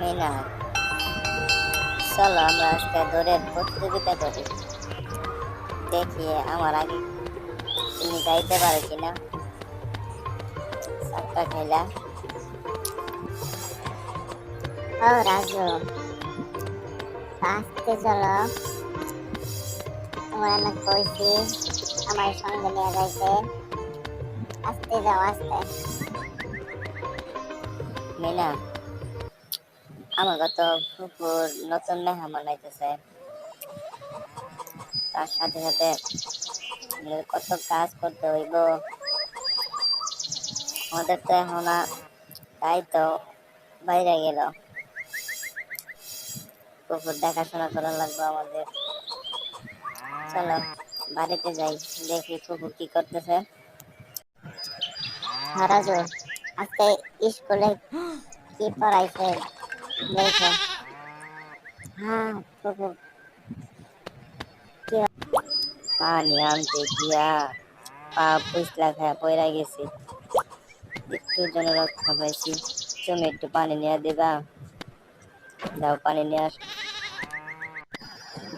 মিনা, চলো আমরা আজকে দৌড়ের প্রতিযোগিতা করি। দেখি আমার আগে তুমি যাইতে পারো কিনা। চারটা খাইলা। ও রাজু, আসতে চলো। তোমার না কইছি আমার সঙ্গে নিয়ে যাইতে। আসতে যাও, আসতে। মিনা, আমাকে তো ফুপুর নতুন মেহমান আইতেছে, তার সাথে সাথে কত কাজ করতে হইব। আমাদের তো এখন তাই তো বাইরে গেল, কুকুর দেখাশোনা করা লাগবে আমাদের। চলো বাড়িতে যাই, দেখি কুকুর কি করতেছে। রাজু, আজকে স্কুলে কি পড়াইছে দেখো। হ্যাঁ কুকুর, কি পানি আনতে গিয়া পা পুছলা খায় পয়রা গেছি, একটুর জন্য রক্ষা পাইছি। তুমি একটু পানি নিয়ে দিবা? যাও পানি নিয়ে আস।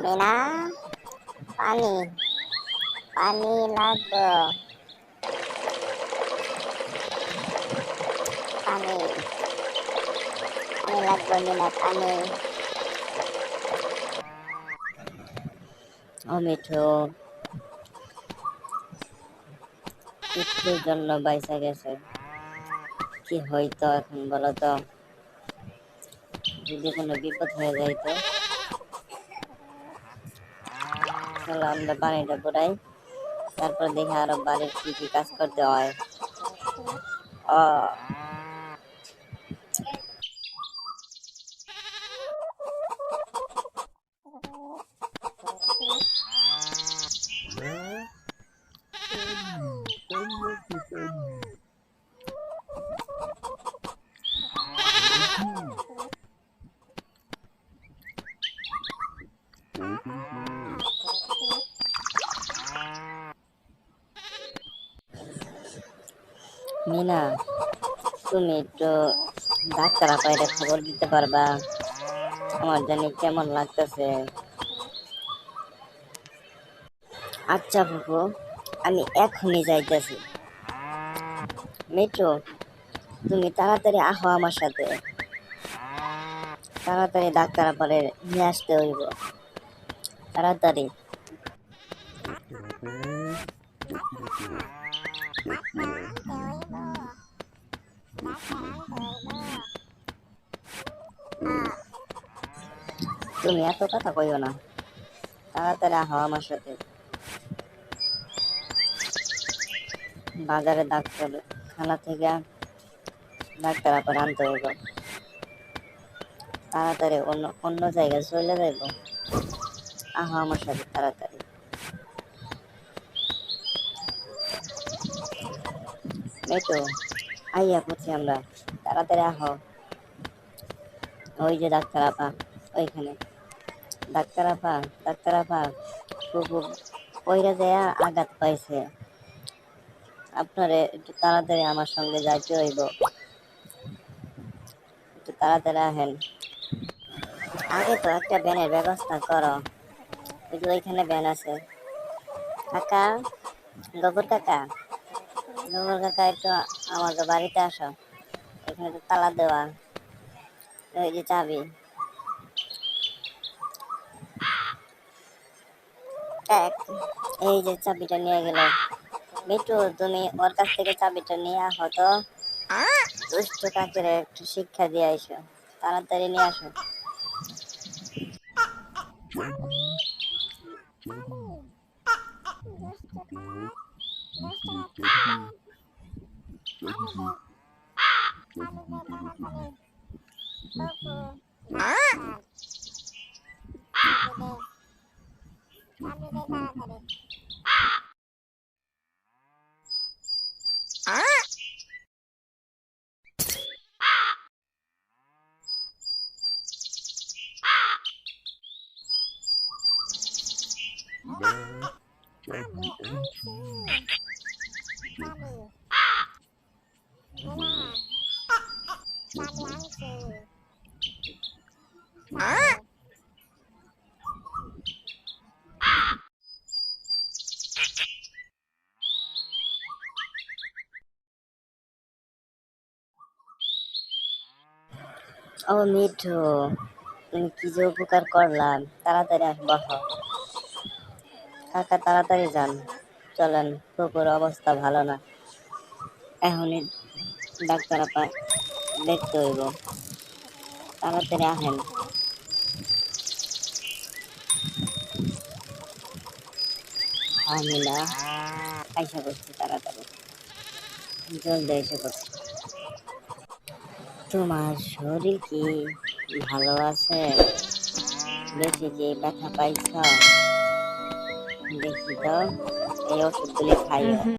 মিনা, পানি পানি লাগবে, পানি পানি লাগবে মিনা, পানি। ও মিঠু, একটুর জন্য বাইসা গেছে, কি হইতো এখন বলো তো? যদি কোনো বিপদ হয়ে যাইতো। চলো আমরা পানিটা পুরাই, তারপর দেখি আরো বাড়ির কি কি কাজ করতে হয়। ও মিনা, তুমি একটু ডাক্তার আপাইরে খবর দিতে পারবা? আমার জানি কেমন লাগতেছে। আচ্ছা ফুফু, আমি এখনই যাইতেছি। মিঠু, তুমি তাড়াতাড়ি আহো আমার সাথে, তাড়াতাড়ি ডাক্তার আপারে নিয়ে আসতে হইব, তাড়াতাড়ি। তুমি এত কথা কইও না, তাড়াতাড়ি আহো আমার সাথে। বাজারে ডাক্তার খানা থেকে ডাক্তার আপারে আনতে হইব, তাড়াতাড়ি অন্য অন্য জায়গায় চলে যাইব। আহো আমার সাথে তাড়াতাড়ি। মিঠু, আইয়া পড়ছি আমরা, তাড়াতাড়ি আহো। ওই যে ডাক্তার আপা, ওইখানে। ডাক্তার আপা, ডাক্তার আপা, কুকুর পইরা দেয়া আঘাত পাইছে, আপনারে একটু তাড়াতাড়ি আমার সঙ্গে যাইতে হইব, একটু তাড়াতাড়ি আহেন। আগে তো একটা ভ্যানের ব্যবস্থা করো, ওই যে ওইখানে ভ্যান আছে। কাকা, গোবর কাকা, গোবর কাকা, একটু আমাকে বাড়িতে আসো, এখানে তো তালা দেওয়া, ওই যে চাবি। এই যে চাবিটা নিয়ে গেল। মিঠু, তুমি ওর কাছ থেকে চাবিটা নিয়ে আহো তো, দুষ্ট কাকের একটু শিক্ষা দিয়ে আইসো, তাড়াতাড়ি নিয়ে আসো। ও মিঠু, তুমি কি যে উপকার করলাম, তাড়াতাড়ি বসো। কাকা তাড়াতাড়ি যান, চলেন, ফুপুর অবস্থা ভালো না, এখনই ডাক্তার আপা দেখতে হইব, তাড়াতাড়ি আহেন। আমি না আইসা করছি, তাড়াতাড়ি জলদি এসে করছি। তোমার শরীর কি ভালো আছে? বেশি কি ব্যথা পাইছ? দেখি তো, এই ওষুধগুলি খাইও।